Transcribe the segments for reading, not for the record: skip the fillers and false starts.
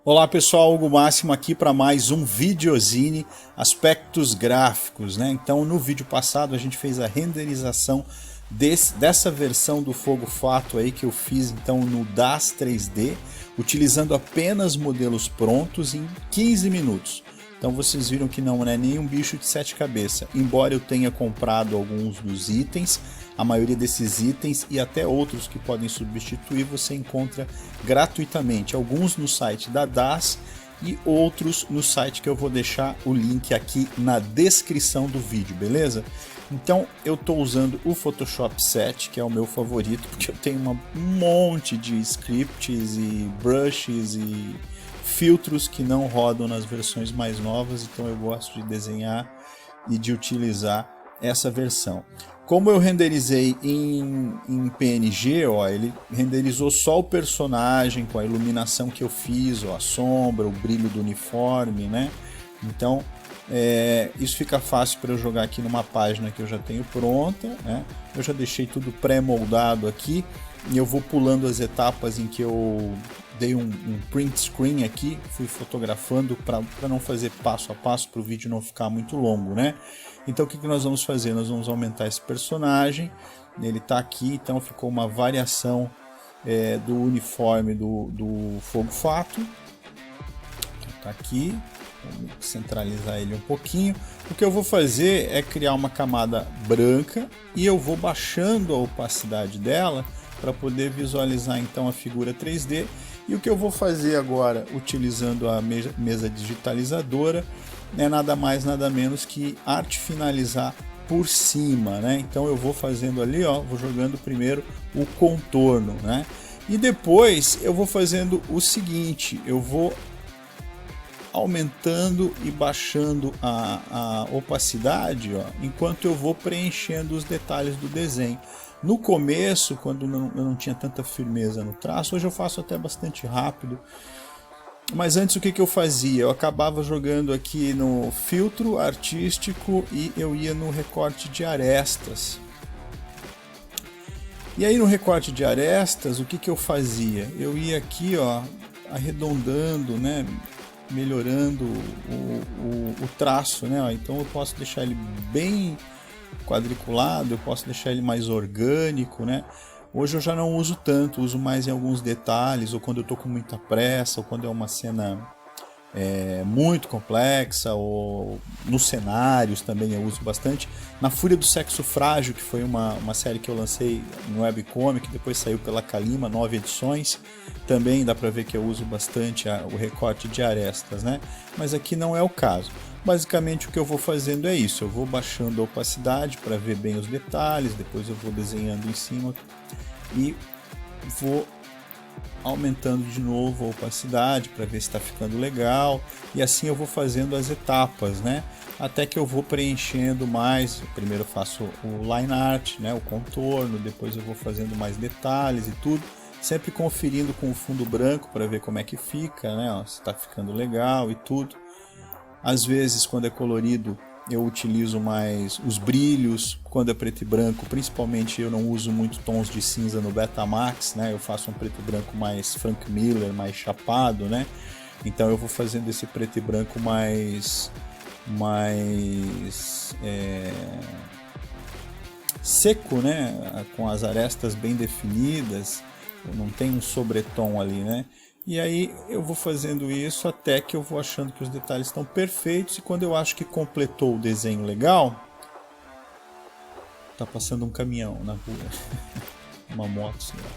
Olá pessoal, Hugo Máximo aqui para mais um videozine aspectos gráficos, né? Então no vídeo passado a gente fez a renderização dessa versão do Fogo Fato aí que eu fiz então no DAZ 3D, utilizando apenas modelos prontos em 15 minutos. Então vocês viram que não é nenhum bicho de 7 cabeças, embora eu tenha comprado alguns dos itens, a maioria desses itens e até outros que podem substituir você encontra gratuitamente, alguns no site da DAZ e outros no site que eu vou deixar o link aqui na descrição do vídeo, beleza? Então eu estou usando o Photoshop 7, que é o meu favorito, porque eu tenho um monte de scripts e brushes e filtros que não rodam nas versões mais novas, então eu gosto de desenhar e de utilizar essa versão. Como eu renderizei em PNG, ó, ele renderizou só o personagem com a iluminação que eu fiz, ó, a sombra, o brilho do uniforme, né? Então isso fica fácil para eu jogar aqui numa página que eu já tenho pronta, né? Eu já deixei tudo pré-moldado aqui e eu vou pulando as etapas em que eu dei um print screen aqui, fui fotografando para não fazer passo a passo, para o vídeo não ficar muito longo, né? Então o que nós vamos fazer? Nós vamos aumentar esse personagem, ele está aqui, então ficou uma variação do uniforme do Fogo Fato. Está aqui, vamos centralizar ele um pouquinho. O que eu vou fazer é criar uma camada branca e eu vou baixando a opacidade dela para poder visualizar então a figura 3D. E o que eu vou fazer agora, utilizando a mesa digitalizadora, é nada mais nada menos que arte finalizar por cima, né? Então eu vou fazendo ali, ó, vou jogando primeiro o contorno, né? E depois eu vou fazendo o seguinte, eu vou aumentando e baixando a opacidade, ó, enquanto eu vou preenchendo os detalhes do desenho. No começo, quando eu não tinha tanta firmeza no traço, hoje eu faço até bastante rápido. Mas antes o que eu fazia? Eu acabava jogando aqui no filtro artístico e eu ia no recorte de arestas. E aí no recorte de arestas, o que eu fazia? Eu ia aqui, ó, arredondando, né, melhorando o traço, né? Então eu posso deixar ele bem quadriculado, eu posso deixar ele mais orgânico, né? Hoje eu já não uso tanto, uso mais em alguns detalhes, ou quando eu estou com muita pressa, ou quando é uma cena muito complexa, ou nos cenários também eu uso bastante. Na Fúria do Sexo Frágil, que foi uma série que eu lancei no webcomic, depois saiu pela Kalima, 9 edições, também dá para ver que eu uso bastante o recorte de arestas, né? Mas aqui não é o caso. Basicamente o que eu vou fazendo é isso, eu vou baixando a opacidade para ver bem os detalhes, depois eu vou desenhando em cima e vou aumentando de novo a opacidade para ver se está ficando legal, e assim eu vou fazendo as etapas, né? Até que eu vou preenchendo mais. Primeiro eu faço o line art, né? O contorno, depois eu vou fazendo mais detalhes e tudo, sempre conferindo com o fundo branco para ver como é que fica, né? Ó, se está ficando legal e tudo. Às vezes, quando é colorido, eu utilizo mais os brilhos. Quando é preto e branco, principalmente, eu não uso muito tons de cinza no Betamax, né? Eu faço um preto e branco mais Frank Miller, mais chapado, né? Então eu vou fazendo esse preto e branco mais seco, né? Com as arestas bem definidas, não tem um sobretom ali, né? E aí eu vou fazendo isso até que eu vou achando que os detalhes estão perfeitos, e quando eu acho que completou o desenho legal, tá passando um caminhão na rua, uma moto, sei lá.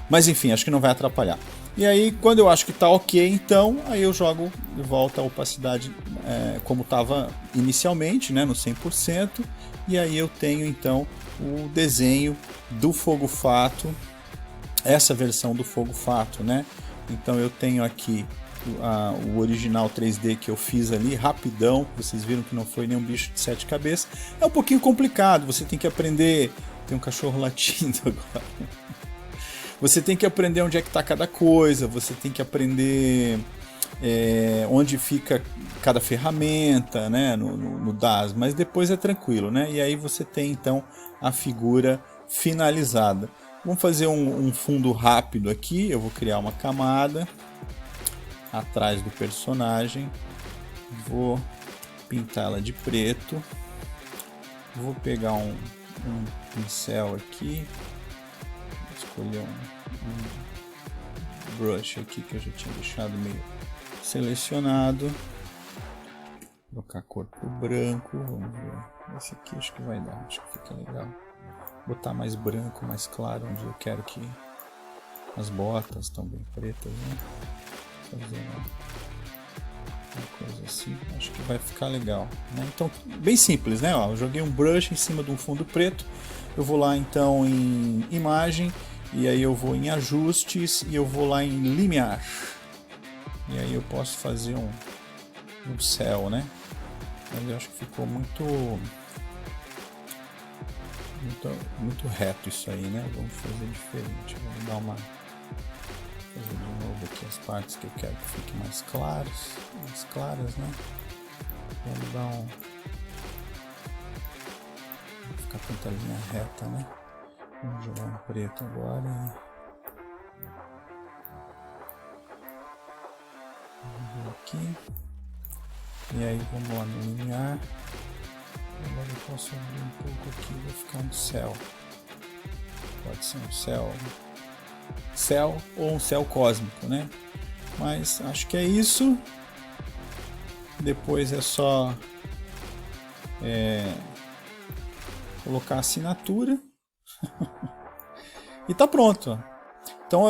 Mas enfim, acho que não vai atrapalhar. E aí quando eu acho que tá ok, então aí eu jogo de volta a opacidade como estava inicialmente, né, no 100%, e aí eu tenho então o desenho do Fogo Fato, essa versão do Fogo Fato, né? Então eu tenho aqui o original 3D que eu fiz ali, rapidão. Vocês viram que não foi nenhum bicho de 7 cabeças. É um pouquinho complicado, você tem que aprender. Tem um cachorro latindo agora. Você tem que aprender onde é que está cada coisa, você tem que aprender onde fica cada ferramenta, né, no DAZ, mas depois é tranquilo, né? E aí você tem então a figura finalizada. Vamos fazer um fundo rápido aqui, eu vou criar uma camada. atrás do personagem, vou pintar ela de preto, vou pegar um pincel aqui, vou escolher um brush aqui que eu já tinha deixado meio selecionado, colocar cor pro branco, vamos ver, esse aqui acho que vai dar, acho que fica legal, botar mais branco, mais claro, onde eu quero que as botas estão bem pretas, né? Fazer uma coisa assim, acho que vai ficar legal, né? Então, bem simples, né? Ó, eu joguei um brush em cima de um fundo preto, eu vou lá então em imagem, e aí eu vou em ajustes, e eu vou lá em limiar, e aí eu posso fazer um céu, né? Mas eu acho que ficou muito reto isso aí, né? Vamos fazer diferente, vamos dar uma... fazer de novo aqui as partes que eu quero que fiquem mais claras, né? Vamos dar não ficar tanta linha reta, né? Vamos jogar um preto agora. Vamos ver aqui. E aí vamos lá no linear. Agora eu posso abrir um pouco aqui, vou ficar um céu. Pode ser um céu ou um céu cósmico, né? Mas acho que é isso. Depois é só colocar a assinatura e tá pronto. Então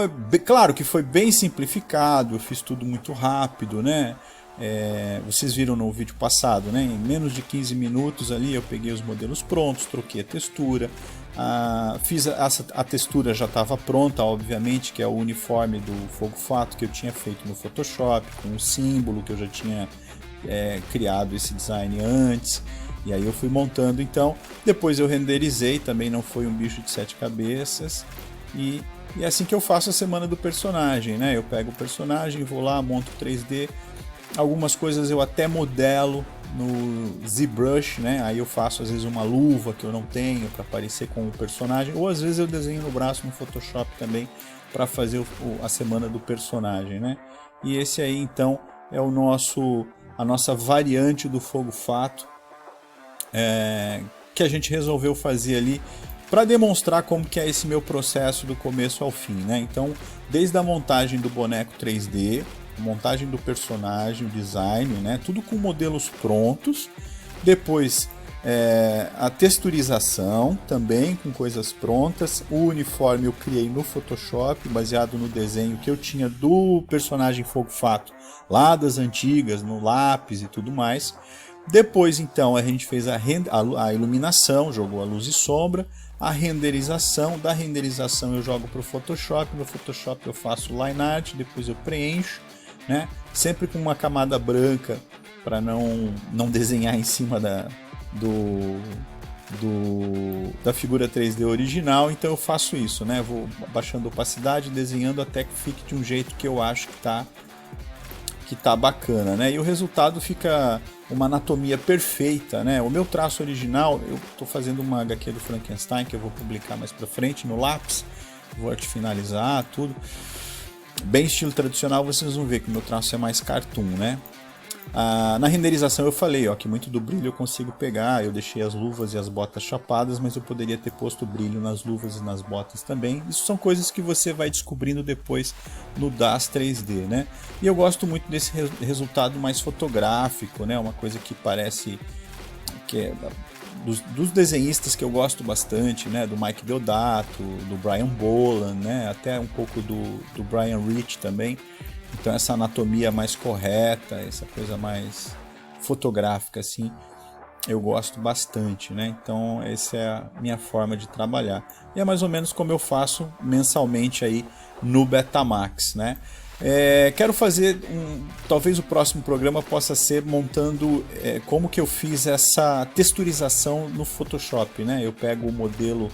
claro que foi bem simplificado, eu fiz tudo muito rápido, né? Vocês viram no vídeo passado, né? Em menos de 15 minutos ali eu peguei os modelos prontos, troquei a textura, fiz a textura já estava pronta, obviamente, que é o uniforme do Fogo Fato que eu tinha feito no Photoshop, com um símbolo que eu já tinha criado esse design antes, e aí eu fui montando. Então depois eu renderizei, também não foi um bicho de 7 cabeças, e é assim que eu faço a semana do personagem, né? Eu pego o personagem, vou lá, monto 3D. Algumas coisas eu até modelo no ZBrush, né? Aí eu faço às vezes uma luva que eu não tenho para parecer com o personagem, ou às vezes eu desenho no braço no Photoshop também para fazer a semana do personagem, né? E esse aí então é a nossa variante do Fogo Fato, que a gente resolveu fazer ali para demonstrar como que é esse meu processo do começo ao fim, né? Então, desde a montagem do boneco 3D, montagem do personagem, o design, né? Tudo com modelos prontos. Depois a texturização também com coisas prontas. O uniforme eu criei no Photoshop, baseado no desenho que eu tinha do personagem Fogo Fato lá das antigas, no lápis e tudo mais. Depois então a gente fez a iluminação, jogou a luz e sombra, a renderização. Da renderização eu jogo para o Photoshop, no Photoshop eu faço line art, depois eu preencho, né? Sempre com uma camada branca para não desenhar em cima da figura 3D original. Então eu faço isso, né? Vou baixando a opacidade, desenhando até que fique de um jeito que eu acho que tá bacana, né? E o resultado fica uma anatomia perfeita, né? O meu traço original, eu tô fazendo uma HQ do Frankenstein que eu vou publicar mais pra frente no lápis, vou finalizar tudo. Bem estilo tradicional, vocês vão ver que o meu traço é mais cartoon, né? Na renderização eu falei, ó, que muito do brilho eu consigo pegar, eu deixei as luvas e as botas chapadas, mas eu poderia ter posto brilho nas luvas e nas botas também. Isso são coisas que você vai descobrindo depois no DAZ 3D, né? E eu gosto muito desse resultado mais fotográfico, né? Uma coisa que parece que é dos desenhistas que eu gosto bastante, né? Do Mike Deodato, do Brian Boland, né? Até um pouco do Brian Rich também. Então essa anatomia mais correta, essa coisa mais fotográfica assim, eu gosto bastante, né? Então essa é a minha forma de trabalhar. E é mais ou menos como eu faço mensalmente aí no Betamax, né? Quero fazer talvez o próximo programa possa ser montando como que eu fiz essa texturização no Photoshop, né? Eu pego o modelo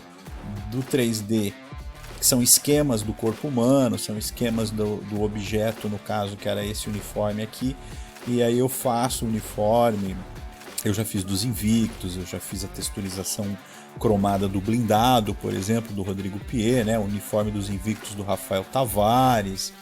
do 3D, que são esquemas do corpo humano, são esquemas do objeto, no caso que era esse uniforme aqui, e aí eu faço o uniforme. Eu já fiz dos Invictus, eu já fiz a texturização cromada do Blindado, por exemplo, do Rodrigo Pier, né? O uniforme dos Invictus do Rafael Tavares.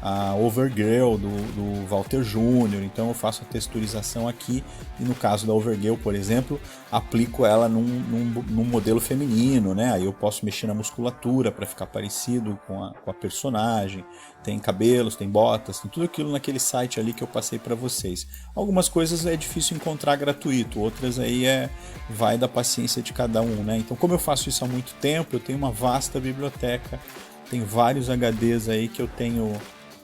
a Overgirl do Walter Júnior, então eu faço a texturização aqui e no caso da Overgirl, por exemplo, aplico ela num modelo feminino, né? Aí eu posso mexer na musculatura para ficar parecido com a personagem, tem cabelos, tem botas, tem tudo aquilo naquele site ali que eu passei para vocês. Algumas coisas é difícil encontrar gratuito, outras aí vai da paciência de cada um, né? Então como eu faço isso há muito tempo, eu tenho uma vasta biblioteca, tem vários HDs aí que eu tenho.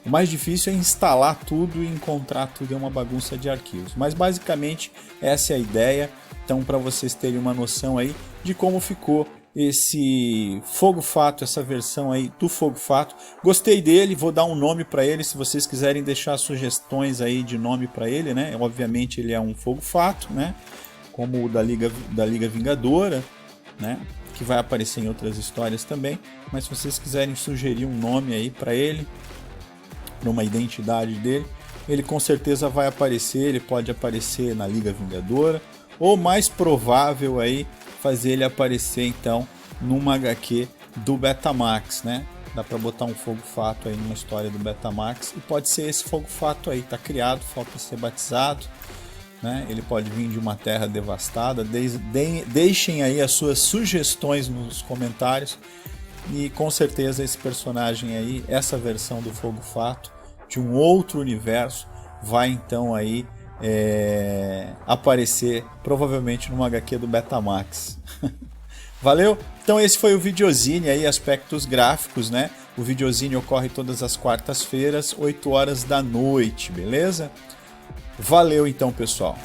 O mais difícil é instalar tudo e encontrar tudo, é uma bagunça de arquivos. Mas basicamente essa é a ideia. Então para vocês terem uma noção aí de como ficou esse Fogo Fato, essa versão aí do Fogo Fato. Gostei dele, vou dar um nome para ele, se vocês quiserem deixar sugestões aí de nome para ele, né? Obviamente ele é um Fogo Fato, né? Como o da Liga Vingadora, né? Que vai aparecer em outras histórias também. Mas se vocês quiserem sugerir um nome aí para ele, uma identidade dele, ele com certeza vai aparecer, ele pode aparecer na Liga Vingadora, ou mais provável aí, fazer ele aparecer então numa HQ do Betamax, né? Dá para botar um Fogo Fato aí numa história do Betamax, e pode ser esse Fogo Fato aí, tá criado, falta ser batizado, né? Ele pode vir de uma terra devastada, deixem aí as suas sugestões nos comentários. E com certeza esse personagem aí, essa versão do Fogo Fato, de um outro universo, vai então aí aparecer provavelmente numa HQ do Betamax. Valeu? Então esse foi o Videozine aí, aspectos gráficos, né? O Videozine ocorre todas as quartas-feiras, 8 horas da noite, beleza? Valeu então, pessoal!